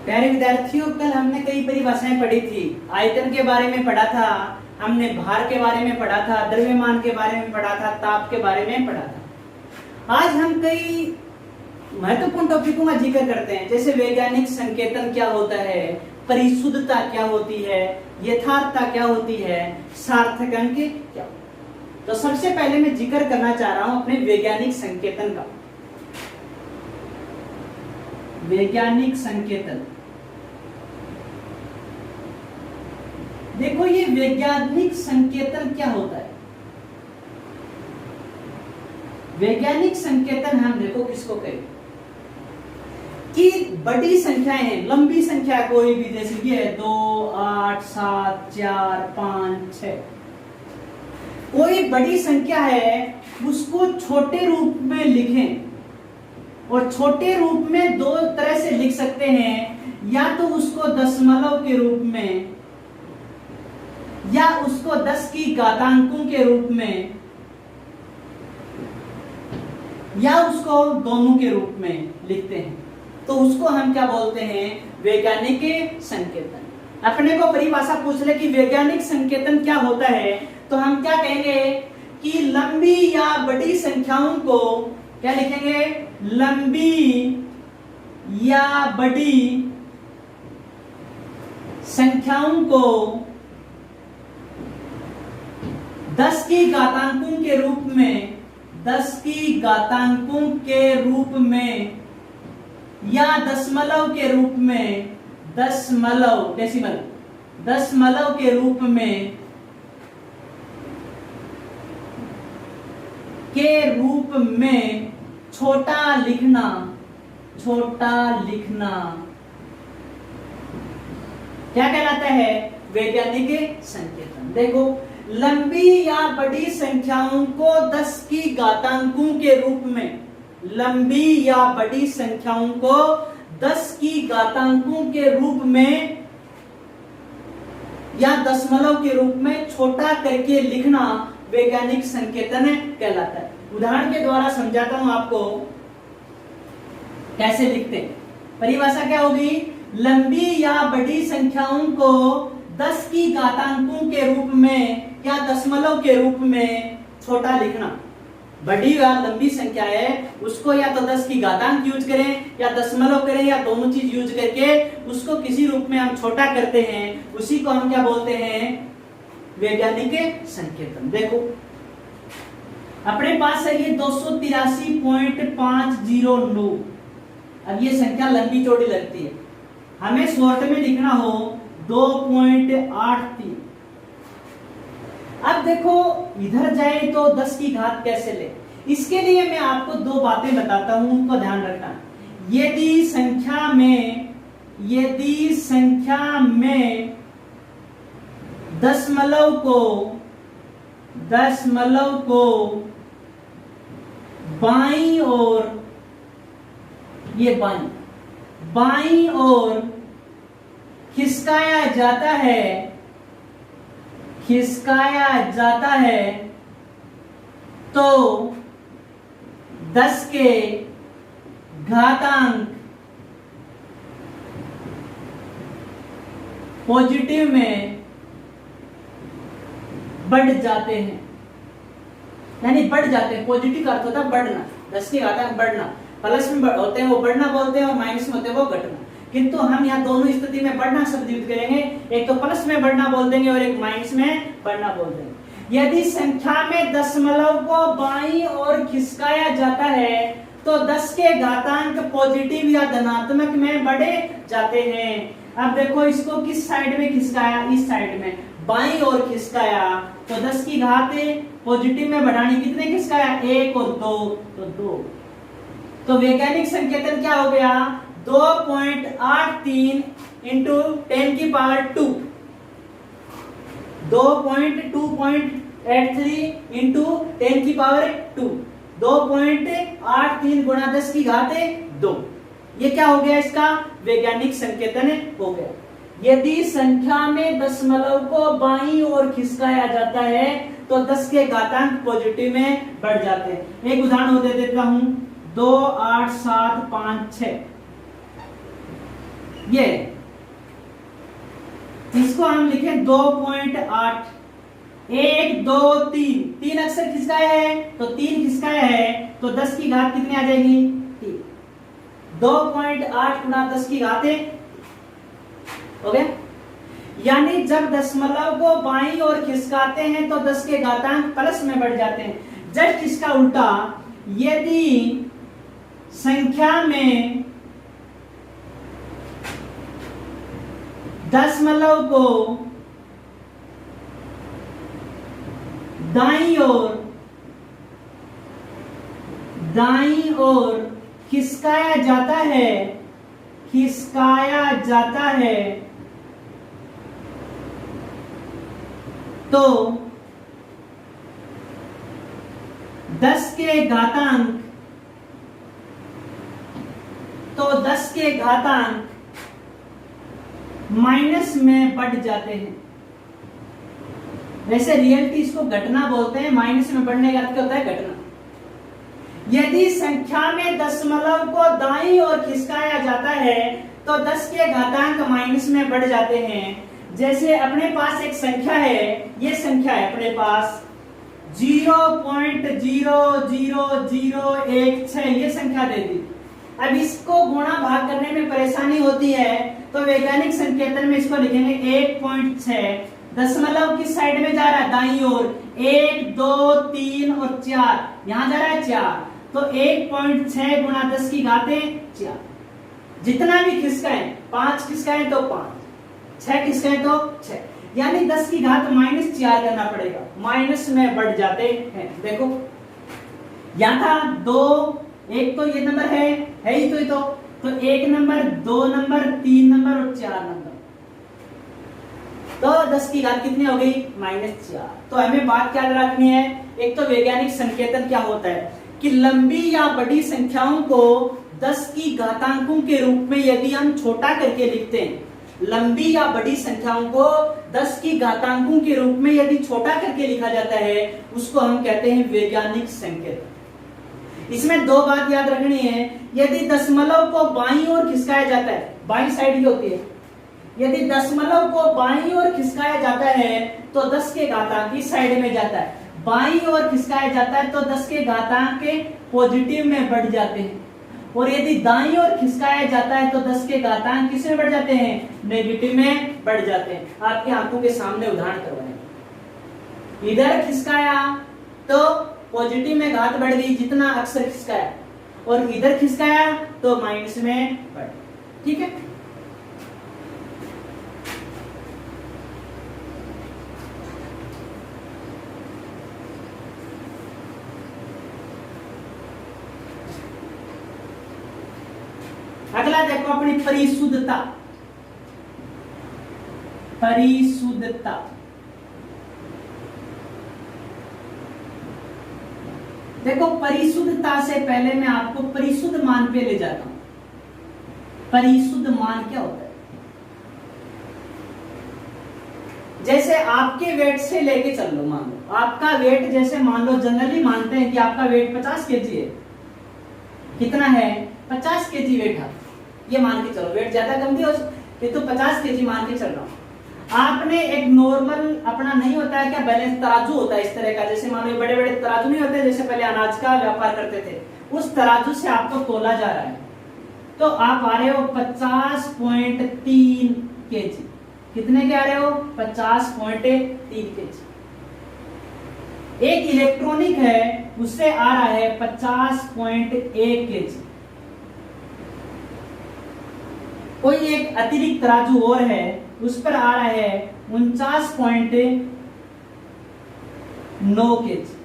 प्यारे विद्यार्थियों, कल हमने कई परिभाषाएं पढ़ी थी। आयतन के बारे में पढ़ा था, हमने भार के बारे में पढ़ा था, द्रव्यमान के बारे में पढ़ा था, ताप के बारे में पढ़ा था। आज हम कई महत्वपूर्ण टॉपिकों का जिक्र करते हैं, जैसे वैज्ञानिक संकेतन क्या होता है, परिशुद्धता क्या होती है, यथार्थता क्या होती है, सार्थक अंक क्या। तो सबसे पहले मैं जिक्र करना चाह रहा हूं अपने वैज्ञानिक संकेतन का। वैज्ञानिक संकेतन, देखो ये वैज्ञानिक संकेतन क्या होता है। वैज्ञानिक संकेतन हम देखो किसको कहें कि बड़ी संख्याएं हैं, लंबी संख्या कोई भी, जैसे ये है 2, 8, 7, 4, 5, 6, कोई बड़ी संख्या है उसको छोटे रूप में लिखें। और छोटे रूप में दो तरह से लिख सकते हैं, या तो उसको दशमलव के रूप में या उसको 10 की घातांकों के रूप में या उसको दोनों के रूप में लिखते हैं। तो उसको हम क्या बोलते हैं, वैज्ञानिक संकेतन। अपने को परिभाषा पूछ ले कि वैज्ञानिक संकेतन क्या होता है, तो हम क्या कहेंगे कि लंबी या बड़ी संख्याओं को क्या लिखेंगे, लंबी या बड़ी संख्याओं को 10 की घातांकों के रूप में, 10 की घातांकों के रूप में या दशमलव के रूप में, दशमलव डेसिमल, दशमलव के रूप में छोटा लिखना, छोटा लिखना क्या कहलाता है, वैज्ञानिक संकेतन। देखो लंबी या बड़ी संख्याओं को 10 की घातांकों के रूप में, लंबी या बड़ी संख्याओं को 10 की घातांकों के रूप में या दशमलव के रूप में छोटा करके लिखना वैज्ञानिक संकेतन कहलाता है। उदाहरण के द्वारा समझाता हूं आपको कैसे लिखते हैं। परिभाषा क्या होगी, लंबी या बड़ी संख्याओं को 10 की घातांकों के रूप में या दशमलव के रूप में छोटा लिखना। बड़ी या लंबी संख्या है उसको या तो 10 की घातांक यूज करें या दशमलव करें या दोनों चीज यूज करके उसको किसी रूप में हम छोटा करते हैं, उसी को हम क्या बोलते हैं, वैज्ञानिक संकेतन। देखो अपने पास है ये 283.509। अब ये संख्या लंबी चौड़ी लगती है, हमें शॉर्ट में लिखना हो 2.83। अब देखो इधर जाए तो 10 की घात कैसे ले, इसके लिए मैं आपको दो बातें बताता हूं, उनको ध्यान रखना। यदि संख्या में दशमलव को बाईं ओर, ये बाईं ओर खिसकाया जाता है तो 10 के घातांक पॉजिटिव में बढ़ जाते हैं, यानी बढ़ जाते हैं। पॉजिटिव का अर्थ होता है बढ़ना, 10 की घातांक बढ़ना। प्लस में होते हैं वो बढ़ना बोलते हैं और माइनस में होते हैं वो घटना। किंतु हम यहाँ दोनों स्थिति में बढ़ना शब्द यूज करेंगे, एक तो प्लस में बढ़ना बोल देंगे और एक माइनस में बढ़ना बोल देंगे। यदि संख्या में दशमलव को बाईं ओर खिसकाया जाता है तो 10 के घातांक पॉजिटिव या धनात्मक में बढ़े जाते हैं। अब देखो इसको किस साइड में खिसकाया, इस साइड में बाईं ओर खिसकाया तो 10 की घात पॉजिटिव में बढ़ानी, कितने खिसकाया, 1 और 2 तो 2। तो वैज्ञानिक संकेतन क्या हो गया, 2.83 इंटू 10 की पावर 2, 2.83 इंटू 10 की पावर 2, 2.83 गुणा 10 की घात 2। ये क्या हो गया, इसका वैज्ञानिक संकेतन हो गया। यदि संख्या में दशमलव को बाईं ओर खिसकाया जाता है तो 10 के घातांक पॉजिटिव में बढ़ जाते हैं। एक उदाहरण दे देता हूं, 2, 8, 7, 5, 6। ये इसको हम लिखें 2.8, 1 2 3, 3 अक्षर किसका है तो 3 किसका है, तो 10 की घात कितनी आ जाएगी 3, 2.8 गुणा 10 की घात 1 हो गया। यानी जब दशमलव को बाईं ओर खिसकाते हैं तो 10 के घातांक प्लस में बढ़ जाते हैं। जस्ट इसका उल्टा, यदि संख्या में दशमलव को दाईं ओर खिसकाया जाता है तो 10 के घातांक माइनस में बढ़ जाते हैं। वैसे रियलिटी इसको घटना बोलते हैं, माइनस में बढ़ने का अर्थ होता है घटना। यदि संख्या में दशमलव को दाईं ओर खिसकाया जाता है तो 10 के घातांक माइनस में बढ़ जाते हैं। जैसे अपने पास एक संख्या है, ये संख्या है अपने पास 0.00016, ये संख्या दे दी। अब इसको गुणा भाग करने में परेशानी होती है तो वैज्ञानिक संकेतन में इसको लिखेंगे 1.6। दशमलव किस साइड में जा रहा है, दाईं ओर, 1 2 3 और 4, यहां जा रहा है 4, तो 1.6 गुणा 10 की घातें 4। जितना भी खिसकाएं, 5 खिसकाएं तो 5, 6 खिसकाएं तो 6, यानी 10 की घात -4 करना पड़ेगा, माइनस में बढ़ जाते हैं। देखो यहां था 2, एक तो ये नंबर है ही तो 1 नंबर, 2 नंबर, 3 नंबर और 4 नंबर, तो 10 की घात कितनी हो गई -4। तो हमें बात क्या रखनी है, एक तो वैज्ञानिक संकेतन क्या होता है कि लंबी या बड़ी संख्याओं को 10 की घातांकों के रूप में यदि हम छोटा करके लिखते हैं, लंबी या बड़ी संख्याओं को 10 की घातांकों के रूप में यदि छोटा करके लिखा जाता है, उसको हम कहते हैं वैज्ञानिक संकेतन। इसमें दो बात याद रखनी है, यदि दशमलव को बाईं ओर खिसकाया जाता है, बाईं साइड ही होती है, यदि दशमलव को बाईं ओर खिसकाया जाता है तो 10 के घातांक इस साइड में जाता है, बाईं ओर खिसकाया जाता है तो 10 के घातांक के पॉजिटिव में बढ़ जाते हैं, और यदि दाईं ओर खिसकाया जाता है तो 10 के घातांक किस में बढ़ जाते हैं, नेगेटिव में बढ़ जाते हैं। आपकी आंखों के सामने उदाहरण करवाएं, इधर खिसकाया तो पॉजिटिव में घात बढ़ गई जितना अक्षर खिसकाया, और इधर खिसकाया तो माइनस में बढ़, ठीक है। अगला देखो अपनी परिशुद्धता। देखो परिशुद्धता से पहले मैं आपको परिशुद्ध मान पे ले जाता हूं। परिशुद्ध मान क्या होता है, जैसे आपके वेट से लेके चल लो, मान लो आपका वेट, जैसे मान लो जनरली मानते हैं कि आपका वेट 50 केजी है, कितना है 50 केजी वेट है, ये मान के चलो, वेट ज्यादा कम भी हो तो 50 केजी मान के चल रहा हूं। आपने एक नॉर्मल अपना नहीं होता है क्या, बैलेंस तराजू होता है इस तरह का, जैसे मान लो बड़े बड़े तराजू नहीं होते जैसे पहले अनाज का व्यापार करते थे, उस तराजू से आपको तोला जा रहा है, तो आप आ रहे हो 50.3 केजी। कितने के आ रहे हो, 50.3 केजी। एक इलेक्ट्रॉनिक है उससे आ रहा है 50.1 केजी। कोई एक अतिरिक्त तराजू और है उस पर आ रहा है 49.9 केजी।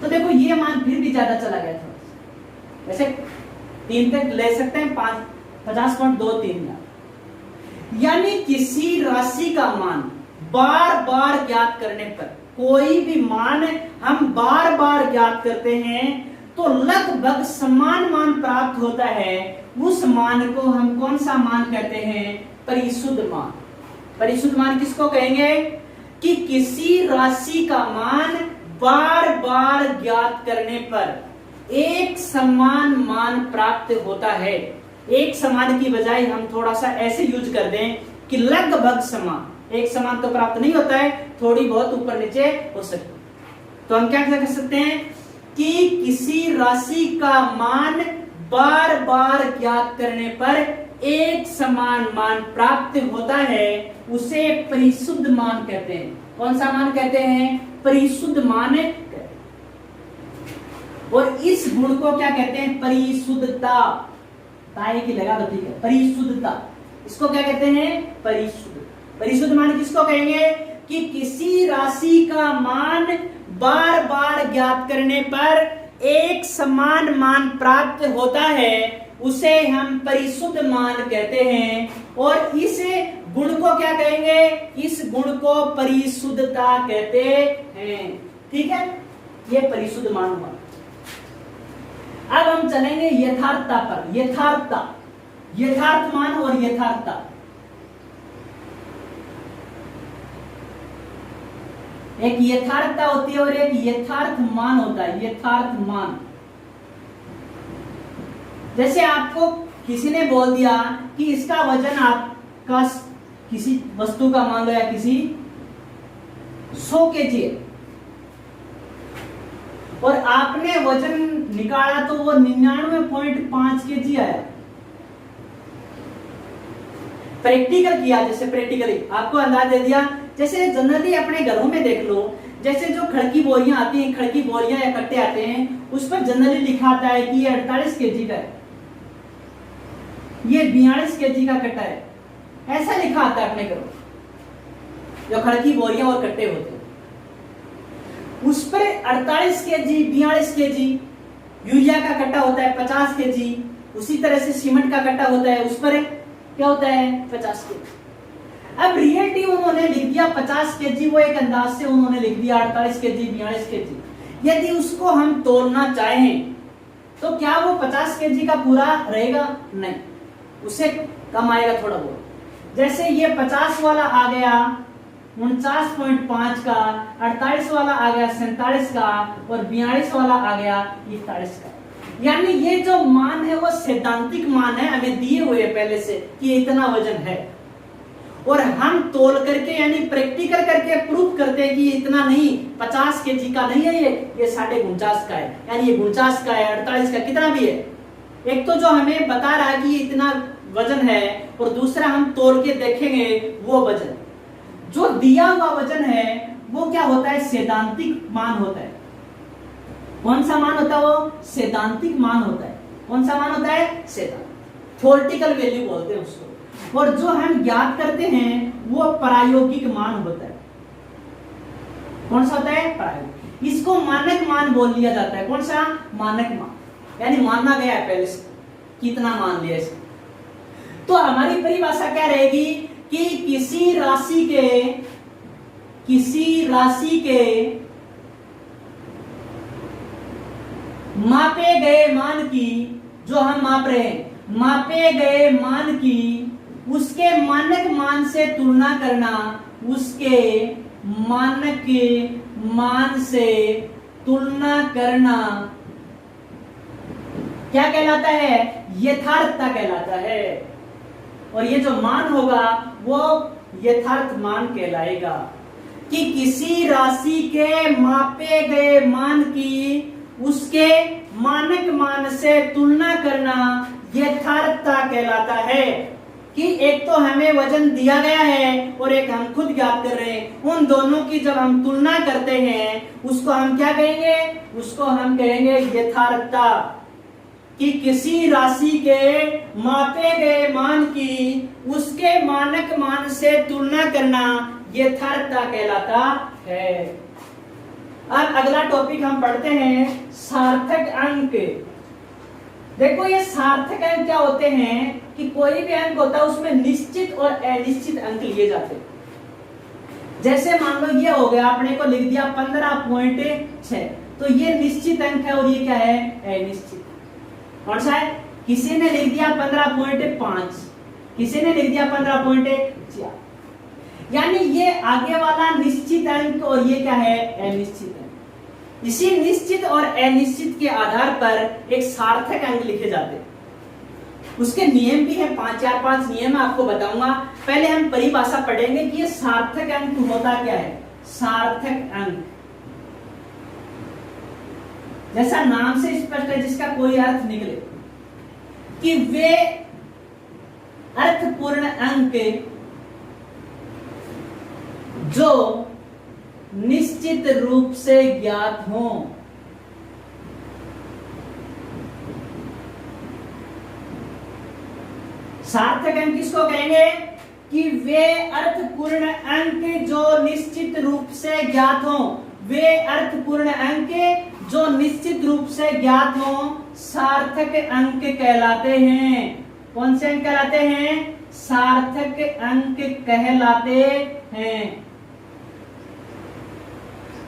तो देखो ये मान फिर भी ज्यादा चला गया था, वैसे 3 तक ले सकते हैं, 50.23। यानी किसी राशि का मान बार बार ज्ञात करने पर, कोई भी मान हम बार बार ज्ञात करते हैं तो लगभग समान मान प्राप्त होता है। उस मान को हम कौन सा मान कहते हैं, परिशुद्ध मान। परिशुद्ध मान किसको कहेंगे, कि किसी राशि का मान बार बार ज्ञात करने पर एक समान मान प्राप्त होता है। एक समान की बजाय हम थोड़ा सा ऐसे यूज कर दें कि लगभग समान। एक समान तो प्राप्त नहीं होता है, थोड़ी बहुत ऊपर नीचे हो सकती है। तो हम क्या कर सकते हैं कि किसी राशि का मान बार बार ज्ञात करने पर एक समान मान प्राप्त होता है, उसे परिशुद्ध मान कहते हैं। कौन सा मान कहते हैं? परिशुद्ध मान कहते हैं। और इस गुण को क्या कहते हैं? परिशुद्धता। ताई की लगा दो, ठीक है। परिशुद्धता, इसको क्या कहते हैं? परिशुद्ध। परिशुद्ध मान किसको कहेंगे? कि किसी राशि का मान बार बार ज्ञात करने पर एक समान मान प्राप्त होता है, उसे हम परिशुद्ध मान कहते हैं। और इस गुण को क्या कहेंगे? इस गुण को परिशुद्धता कहते हैं। ठीक है, ये परिशुद्ध मान हुआ। अब हम चलेंगे यथार्थता पर। यथार्थता, यथार्थ मान और यथार्थता। एक यथार्थता होती है और एक यथार्थ मान होता है। यथार्थ मान, जैसे आपको किसी ने बोल दिया कि इसका वजन आपका किसी वस्तु का मान लो या किसी 100 kg है, और आपने वजन निकाला तो वो 99.5 kg आया। प्रैक्टिकल किया, जैसे प्रैक्टिकली आपको अंदाज दे दिया। जैसे जनरली अपने घरों में देख लो, जैसे जो खड़की बोरियां आती हैं, खड़की बोरियां या कट्टे आते हैं, उस पर जनरली लिखा आता है कि ये 48 kg का है, ये 42 kg का कट्टा है, ऐसा लिखा आता है अपने घरों। जो खड़की बोरियां और कट्टे होते हैं उस पर 48 kg, 42 kg। यूरिया का कट्टा होता है 50 kg, उसी तरह से सीमेंट का कट्टा होता है, उस पर क्या होता है? 50 kg। अब रियलिटी उन्होंने लिख दिया 50 kg, वो एक अंदाज से उन्होंने लिख दिया 48 kg, 42 kg। यदि उसको हम तोलना चाहें तो क्या वो 50 kg का पूरा रहेगा? नहीं, उससे कम आएगा थोड़ा बहुत। जैसे ये 50 वाला आ गया 49.5 का, 48 वाला आ गया 47 का, और 42 वाला आ गया 41 का। यानी ये जो मान है वो सैद्धांतिक मान है, हमें दिए हुए पहले से कि इतना वजन है, और हम तोल करके यानी प्रैक्टिकल करके प्रूफ करते हैं कि इतना नहीं, 50 kg का नहीं है, ये 49.5 का है, यानी ये 49 का है, 48 का, कितना भी है। एक तो जो हमें बता रहा है कि इतना वजन है, और दूसरा हम तोल के देखेंगे वो वजन। जो दिया हुआ वजन है वो क्या होता है? सैद्धांतिक मान होता है। कौन सा मान होता है वो? सैद्धांतिक मान होता है। कौन सा मान होता है? सैद्धांतिक, थ्योरेटिकल वैल्यू बोलते हैं उसको। और जो हम ज्ञात करते हैं वो प्रायोगिक मान होता है। कौन सा होता है? प्रायोगिक। इसको मानक मान बोल लिया जाता है। कौन सा? मानक मान, यानी माना गया है पहले से, कितना मान लिया इसको। तो हमारी परिभाषा क्या रहेगी कि किसी राशि के मापे गए मान की, जो हम माप रहे हैं, मापे गए मान की उसके मानक मान से तुलना करना, उसके मानक मान से तुलना करना क्या कहलाता है? यथार्थता कहलाता है। और ये जो मान होगा वो यथार्थ मान कहलाएगा। कि किसी राशि के मापे गए मान की उसके मानक मान से तुलना करना यथार्थता कहलाता है। कि एक तो हमें वजन दिया गया है और एक हम खुद ज्ञात कर रहे हैं, उन दोनों की जब हम तुलना करते हैं उसको हम क्या कहेंगे? उसको हम कहेंगे यथार्थता। कि किसी राशि के मापे गए मान की उसके मानक मान से तुलना करना यथार्थता कहलाता है। अब अगला टॉपिक हम पढ़ते हैं सार्थक अंक। देखो ये सार्थक अंक क्या होते हैं कि कोई भी अंक होता है उसमें निश्चित और अनिश्चित अंक लिए जाते हैं। जैसे मान लो ये हो गया, आपने को लिख दिया 15.6, तो ये निश्चित अंक है और ये क्या है? अनिश्चित। कौन सा है? किसी ने लिख दिया 15.5, किसी ने लिख दिया 15.4, यानी ये आगे वाला निश्चित अंक और ये क्या है? अनिश्चित अंक। इसी निश्चित और अनिश्चित के आधार पर एक सार्थक अंक लिखे जाते हैं। उसके नियम भी हैं, 5 नियम आपको बताऊंगा। पहले हम परिभाषा पढ़ेंगे कि ये सार्थक अंक होता क्या है। सार्थक अंक जैसा नाम से स्पष्ट है, जिसका कोई अर्थ निकले, कि वे अर्थपूर्ण अंक जो निश्चित रूप से ज्ञात हों। सार्थक अंक किसको कहेंगे? कि वे अर्थपूर्ण अंक जो निश्चित रूप से ज्ञात हों। वे अर्थपूर्ण अंक जो निश्चित रूप से ज्ञात हों सार्थक अंक कहलाते हैं। कौन से अंक कहलाते हैं? सार्थक अंक कहलाते हैं।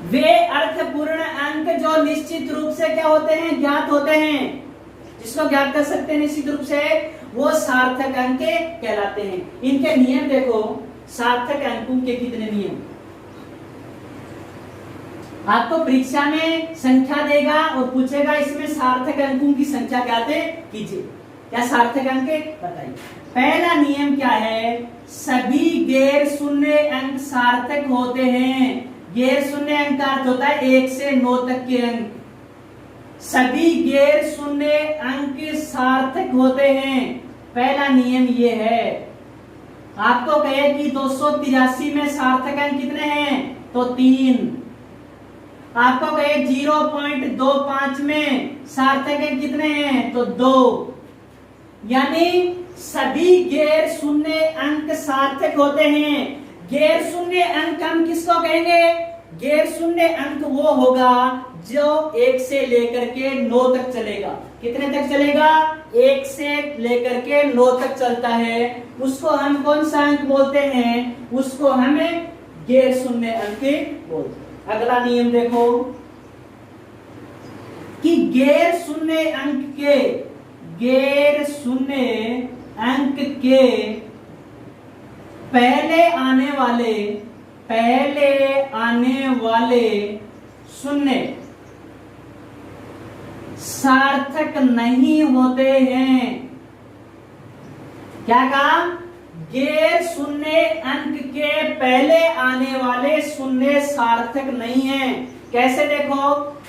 वे अर्थपूर्ण अंक जो निश्चित रूप से क्या होते हैं? ज्ञात होते हैं। जिसको ज्ञात कर सकते हैं निश्चित रूप से, वो सार्थक अंक कहलाते हैं। इनके नियम देखो, सार्थक अंकों के कितने नियम आपको परीक्षा में संख्या देगा और पूछेगा इसमें सार्थक अंकों की संख्या ज्ञात कीजिए। क्या सार्थक अंक बताइए। पहला नियम क्या है? सभी गैर शून्य अंक सार्थक होते हैं। गैर शून्य अंक का अर्थ होता है 1 से 9 तक के अंक। सभी गैर शून्य अंक सार्थक होते हैं। पहला नियम ये है। आपको कहे कि 283 में सार्थक अंक कितने हैं? तो 3। आपको कहे 0.25 में सार्थक अंक कितने हैं? तो 2। यानी सभी गैर शून्य अंक सार्थक होते हैं। गैर शून्य अंक हम किसको कहेंगे? गैर शून्य अंक वो होगा जो 1 से लेकर के 9 तक चलेगा। कितने तक चलेगा? 1 से लेकर के 9 तक चलता है। उसको हम कौन सा अंक बोलते हैं? उसको हमें गैर शून्य अंक बोलते हैं। अगला नियम देखो कि गैर शून्य अंक के पहले आने वाले शून्य सार्थक नहीं होते हैं। क्या कहा? गैर शून्य अंक के पहले आने वाले शून्य सार्थक नहीं है। कैसे देखो,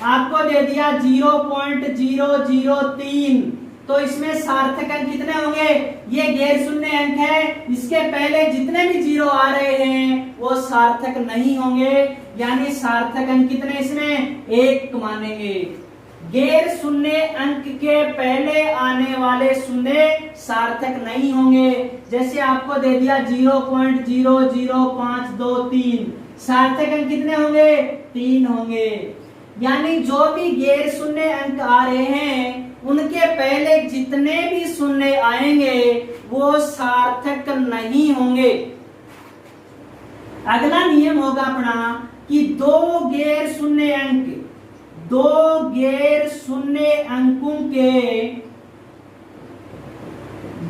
आपको दे दिया 0.003, तो इसमें सार्थक अंक कितने होंगे? ये गैर शून्य अंक है, इसके पहले जितने भी 0 आ रहे हैं वो सार्थक नहीं होंगे। यानी सार्थक अंक कितने इसमें? 1 मानेंगे। गैर शून्य अंक के पहले आने वाले शून्य सार्थक नहीं होंगे। जैसे आपको दे दिया 0.00523, सार्थक अंक कितने होंगे? 3 होंगे। यानी जो भी गैर शून्य अंक आ रहे हैं उनके पहले जितने भी शून्य आएंगे वो सार्थक नहीं होंगे। अगला नियम होगा अपना कि दो गैर शून्य अंकों के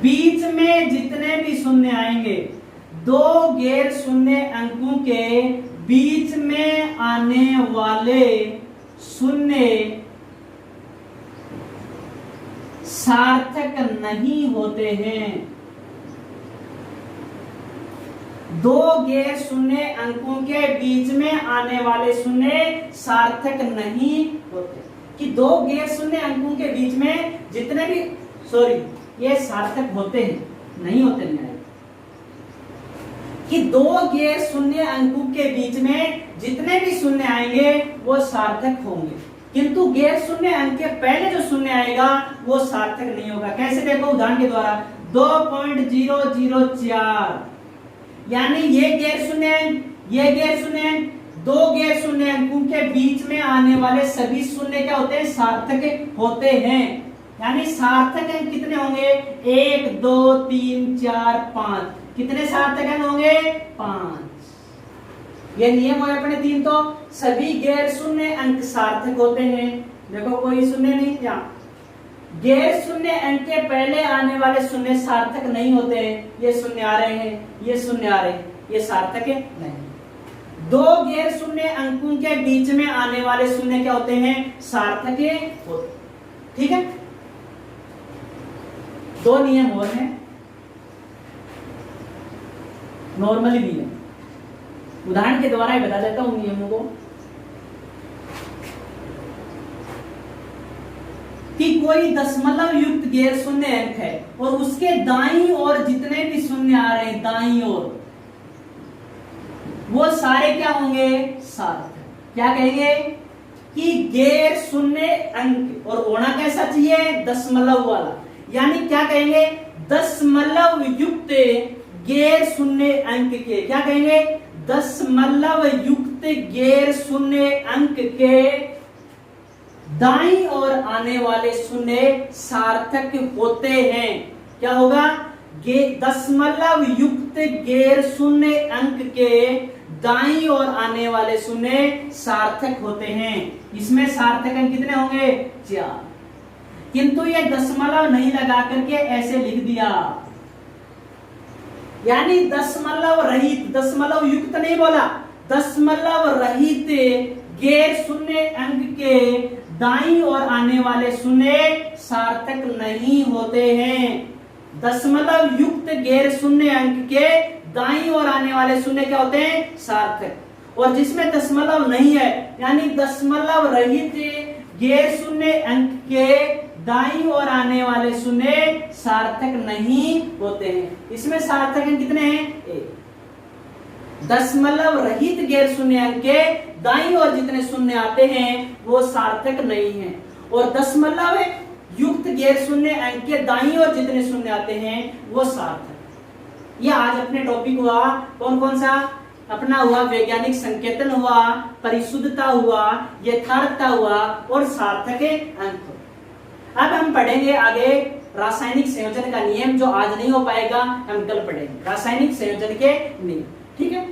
बीच में जितने भी शून्य आएंगे, 2 गैर शून्य अंकों के बीच में आने वाले शून्य सार्थक नहीं होते हैं। 2 गैर शून्य अंकों के बीच में आने वाले शून्य सार्थक नहीं होते। कि 2 गैर शून्य अंकों के बीच में जितने भी ये सार्थक होते हैं, नहीं होते नहीं। कि 2 गैर शून्य अंकों के बीच में जितने भी शून्य आएंगे वो सार्थक होंगे, किंतु गैर शून्य अंक के पहले जो शून्य आएगा वो सार्थक नहीं होगा। कैसे देखो उदाहरण के द्वारा 2.004, यानी ये गैर शून्य अंक, ये गैर शून्य अंक, 2 गैर शून्य अंकों के बीच में आने वाले सभी शून्य क्या होते हैं? सार्थक होते हैं। यानी सार्थक अंक कितने होंगे? 1 2 3 4 5। कितने सार्थक अंक होंगे? 5। ये नियम हो अपने 3। तो सभी गैर शून्य अंक सार्थक होते हैं। देखो कोई शून्य नहीं, यहाँ गैर शून्य अंक के पहले आने वाले शून्य सार्थक नहीं होते हैं। ये शून्य आ रहे हैं, ये शून्य आ रहे हैं, ये सार्थक है नहीं। 2 गैर शून्य अंकों के बीच में आने वाले शून्य क्या होते हैं? सार्थक होते। ठीक है। दो नियम और हैं, नॉर्मली नियम, उदाहरण के द्वारा ही बता देता हूं नियमों को। कि कोई दशमलव युक्त गैर शून्य अंक है और उसके दाईं ओर जितने भी शून्य आ रहे हैं, दाईं ओर, वो सारे क्या होंगे, सार्थक। क्या कहेंगे कि गैर शून्य अंक, और होना कैसा चाहिए, दशमलव वाला। यानी क्या कहेंगे, दशमलव युक्त गैर शून्य अंक के, क्या कहेंगे, दशमलव युक्त गैर शून्य अंक के दाईं ओर आने वाले शून्य सार्थक होते हैं। क्या होगा, दशमलव युक्त गैर शून्य अंक के दाईं ओर आने वाले शून्य सार्थक होते हैं। इसमें सार्थक अंक कितने होंगे, 4। किंतु ये दशमलव नहीं लगा करके ऐसे लिख दिया, यानी दशमलव रहित, दशमलव युक्त नहीं बोला, दशमलव रहित गैर शून्य अंक के दाईं ओर आने वाले शून्य सार्थक नहीं होते हैं। दशमलव युक्त गैर शून्य अंक के दाईं ओर आने वाले शून्य क्या होते हैं, सार्थक। और जिसमें दशमलव नहीं है, यानी दशमलव रहित गैर शून्य अंक के दाईं ओर आने वाले शून्य सार्थक नहीं होते हैं। इसमें सार्थक अंक कितने हैं, 1। दशमलव रहित गैर शून्य अंक के दाईं ओर जितने शून्य आते हैं वो सार्थक नहीं है, और दशमलव युक्त गैर शून्य अंक के दाईं ओर जितने शून्य आते हैं वो सार्थक। ये आज अपने टॉपिक हुआ कौन कौन सा, अपना हुआ वैज्ञानिक संकेतन हुआ, परिशुद्धता हुआ, यथार्थता हुआ और सार्थक अंक। अब हम पढ़ेंगे आगे रासायनिक संयोजन का नियम, जो आज नहीं हो पाएगा, हम कल पढ़ेंगे रासायनिक संयोजन के नियम। ठीक है।